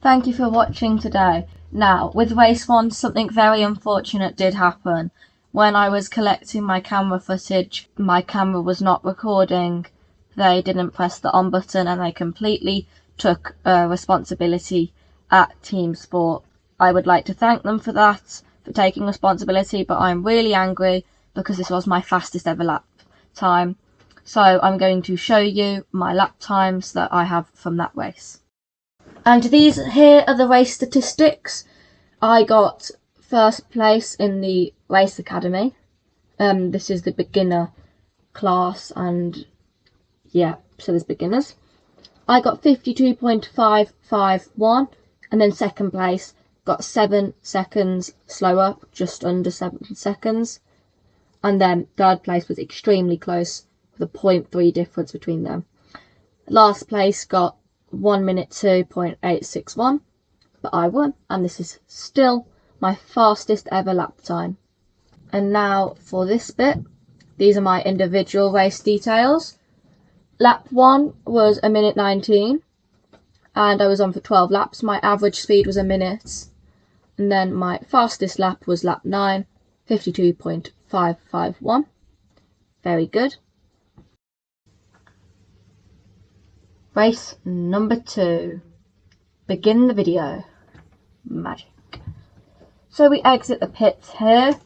Thank you for watching today. Now, with race 1, something very unfortunate did happen. When I was collecting my camera footage, my camera was not recording. They didn't press the on button and they completely took responsibility at TeamSport. I would like to thank them for that, for taking responsibility, but I'm really angry because this was my fastest ever lap time. So I'm going to show you my lap times that I have from that race. And these here are the race statistics. I got first place in the race academy. This is the beginner class, and yeah, so there's beginners. I got 52.551, and then second place got 7 seconds slower, just under 7 seconds. And then third place was extremely close, with a 0.3 difference between them. Last place got 1 minute 2.861, but I won, and this is still my fastest ever lap time. And now for this bit, these are my individual race details. Lap 1 was 1 minute 19, and I was on for 12 laps. My average speed was a minute, and then my fastest lap was lap 9, 52.551. Very good. Race number 2. Begin the video. Magic. So we exit the pits here,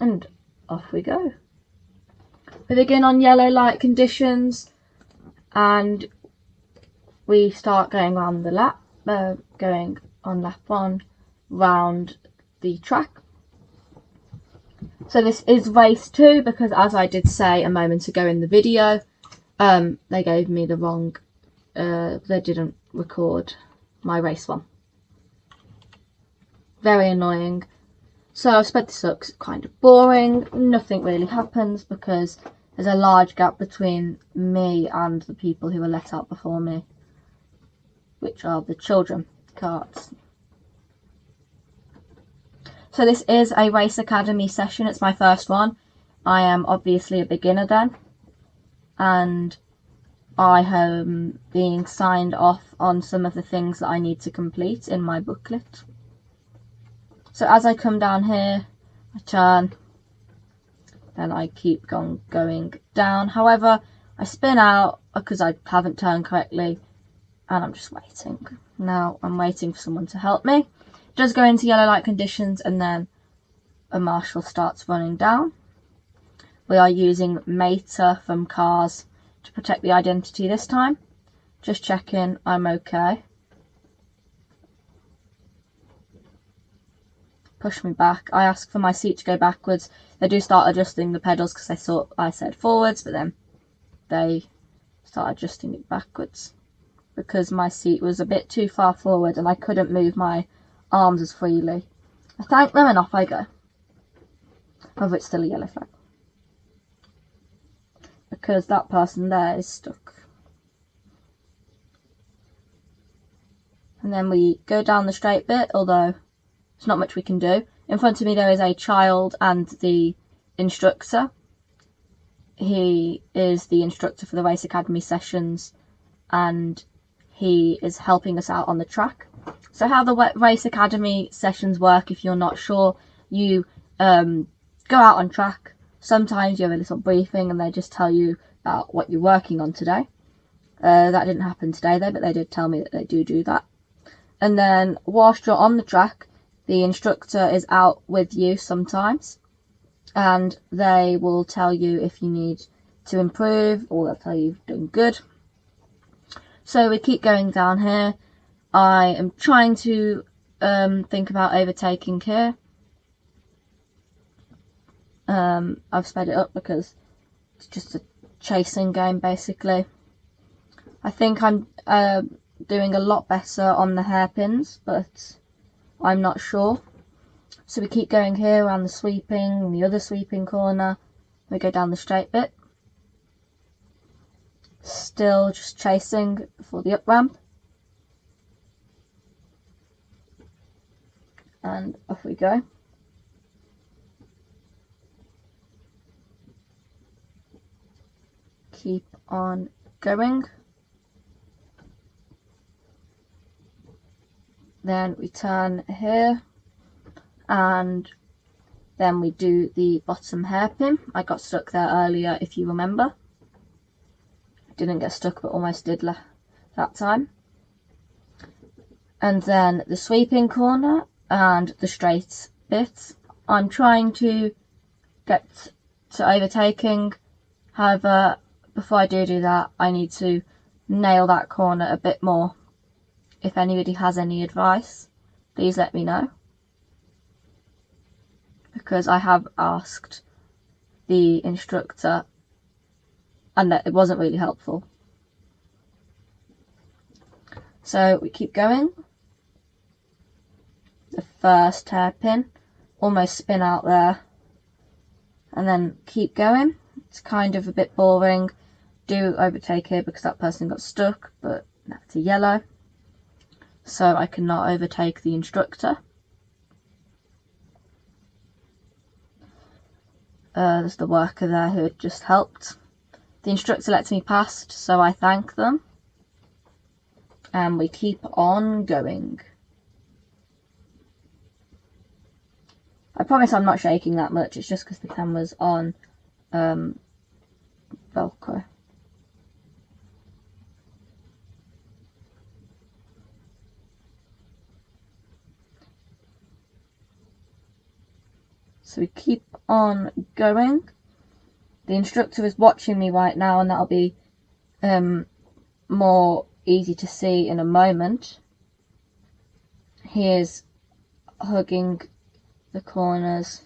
and off we go. We begin on yellow light conditions, and we start going around the lap, going on lap 1 round the track. So this is race 2 because, as I did say a moment ago in the video, they gave me the wrong, they didn't record my race 1. Very annoying. So I've sped this up because it's kind of boring. Nothing really happens because there's a large gap between me and the people who were let out before me, which are the children karts. So this is a race academy session. It's my first one. I am obviously a beginner then, and I am being signed off on some of the things that I need to complete in my booklet. So as I come down here, I turn, then I keep going down. However, I spin out because I haven't turned correctly, and I'm just waiting. Now I'm waiting for someone to help me. It does go into yellow light conditions, and then a marshal starts running down. We are using Mater from Cars to protect the identity this time. Just checking I'm okay. Push me back. I ask for my seat to go backwards. They do start adjusting the pedals because they thought I said forwards, but then they start adjusting it backwards because my seat was a bit too far forward and I couldn't move my arms as freely. I thank them and off I go. However, it's still a yellow flag because that person there is stuck. And then we go down the straight bit, although there's not much we can do. In front of me there is a child and the instructor. He is the instructor for the Race Academy sessions, and he is helping us out on the track. So how the Race Academy sessions work, if you're not sure, you go out on track. Sometimes you have a little briefing and they just tell you about what you're working on today. That didn't happen today though, but they did tell me that they do that. And then whilst you're on the track, the instructor is out with you sometimes, and they will tell you if you need to improve, or they'll tell you you've done good. So we keep going down here. I am trying to think about overtaking here. I've sped it up because it's just a chasing game basically. I think I'm doing a lot better on the hairpins, but I'm not sure. So we keep going here around the sweeping and the other sweeping corner. We go down the straight bit. Still just chasing before the up ramp. And off we go. Keep on going. then we turn here, and then we do the bottom hairpin. I got stuck there earlier, if you remember. I didn't get stuck, but almost did that time. And then the sweeping corner and the straight bit. I'm trying to get to overtaking. However, before I do that, I need to nail that corner a bit more. If anybody has any advice, please let me know, because I have asked the instructor and it wasn't really helpful. So we keep going. The first hairpin, almost spin out there, and then keep going. It's kind of a bit boring. Do overtake here because that person got stuck, but that's a yellow, so I cannot overtake the instructor. There's the worker there who had just helped. The instructor lets me past, so I thank them, and we keep on going. I promise I'm not shaking that much, it's just because the camera's on Velcro. So we keep on going. The instructor is watching me right now, and that'll be more easy to see in a moment. He is hugging the corners,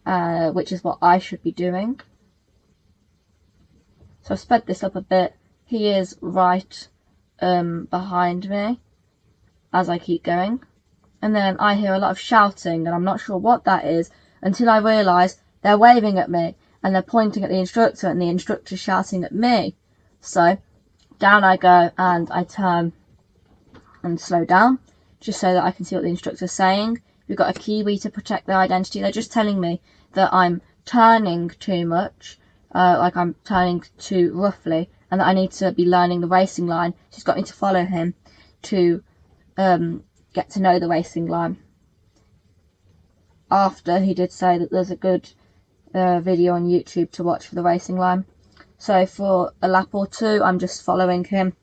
which is what I should be doing. So I've sped this up a bit. He is right behind me as I keep going. And then I hear a lot of shouting, and I'm not sure what that is until I realise they're waving at me and they're pointing at the instructor, and the instructor's shouting at me. So down I go, and I turn and slow down just so that I can see what the instructor's saying. We've got a Kiwi to protect their identity. They're just telling me that I'm turning too much, like I'm turning too roughly, and that I need to be learning the racing line. She's got me to follow him to get to know the racing line. After he did say that there's a good video on YouTube to watch for the racing line. So for a lap or two, I'm just following him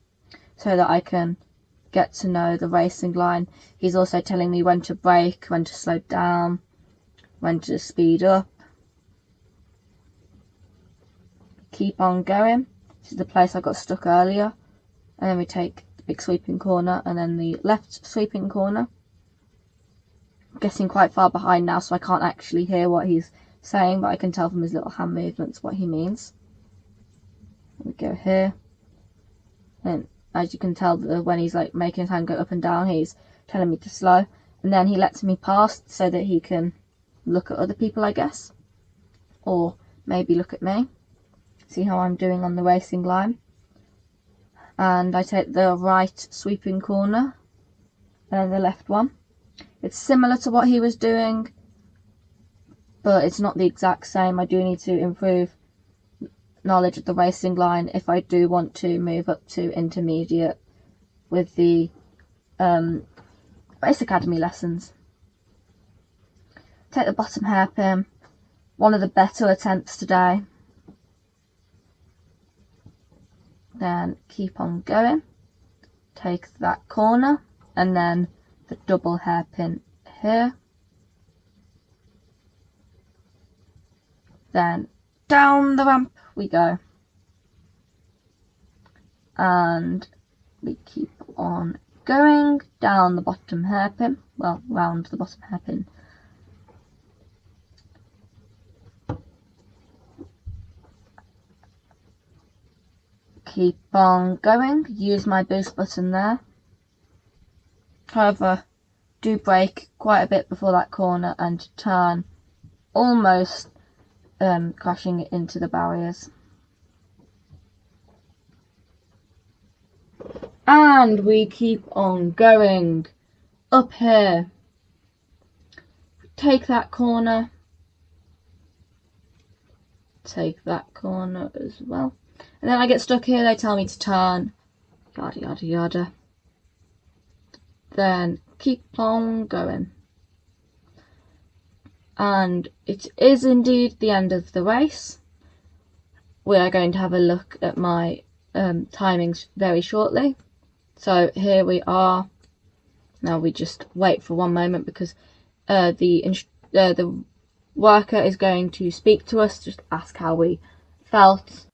so that I can get to know the racing line. He's also telling me when to brake, when to slow down, when to speed up. Keep on going. This is the place I got stuck earlier. And then we take the big sweeping corner and then the left sweeping corner. I'm getting quite far behind now, so I can't actually hear what he's saying, but I can tell from his little hand movements what he means. We go here, and as you can tell, when he's like making his hand go up and down, he's telling me to slow, and then he lets me pass so that he can look at other people, I guess, or maybe look at me, see how I'm doing on the racing line. And I take the right sweeping corner and the left one. It's similar to what he was doing, but it's not the exact same. I do need to improve knowledge of the racing line if I do want to move up to intermediate with the race academy lessons. Take the bottom hairpin, one of the better attempts today. Then keep on going, take that corner, and then the double hairpin here. Then down the ramp we go, and we keep on going down the bottom hairpin, well, round the bottom hairpin. Keep on going, use my boost button there. However, do brake quite a bit before that corner and turn, almost crashing into the barriers. And we keep on going up here. Take that corner. Take that corner as well. And then I get stuck here, they tell me to turn. Yada yada yada. Then keep on going. And it is indeed the end of the race. We are going to have a look at my timings very shortly. So here we are. Now we just wait for one moment because the worker is going to speak to us, just ask how we felt.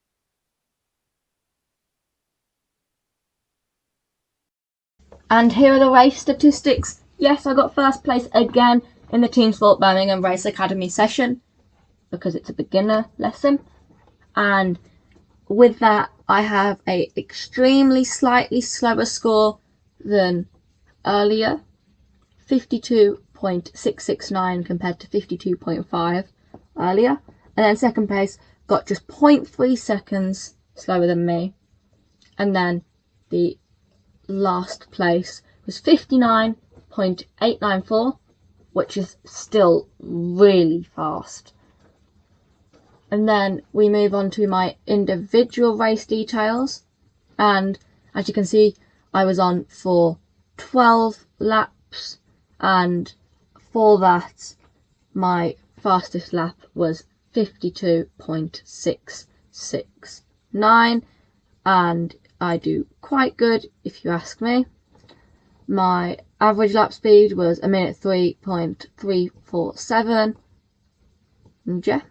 And here are the race statistics. Yes, I got first place again in the TeamSport Birmingham Race Academy session because it's a beginner lesson. And with that, I have a extremely slightly slower score than earlier, 52.669 compared to 52.5 earlier. And then second place got just 0.3 seconds slower than me. And then the last place was 59.894, which is still really fast. And then we move on to my individual race details. And as you can see, I was on for 12 laps. And for that, my fastest lap was 52.669. And I do quite good, if you ask me. My average lap speed was 1:03.347. And yeah,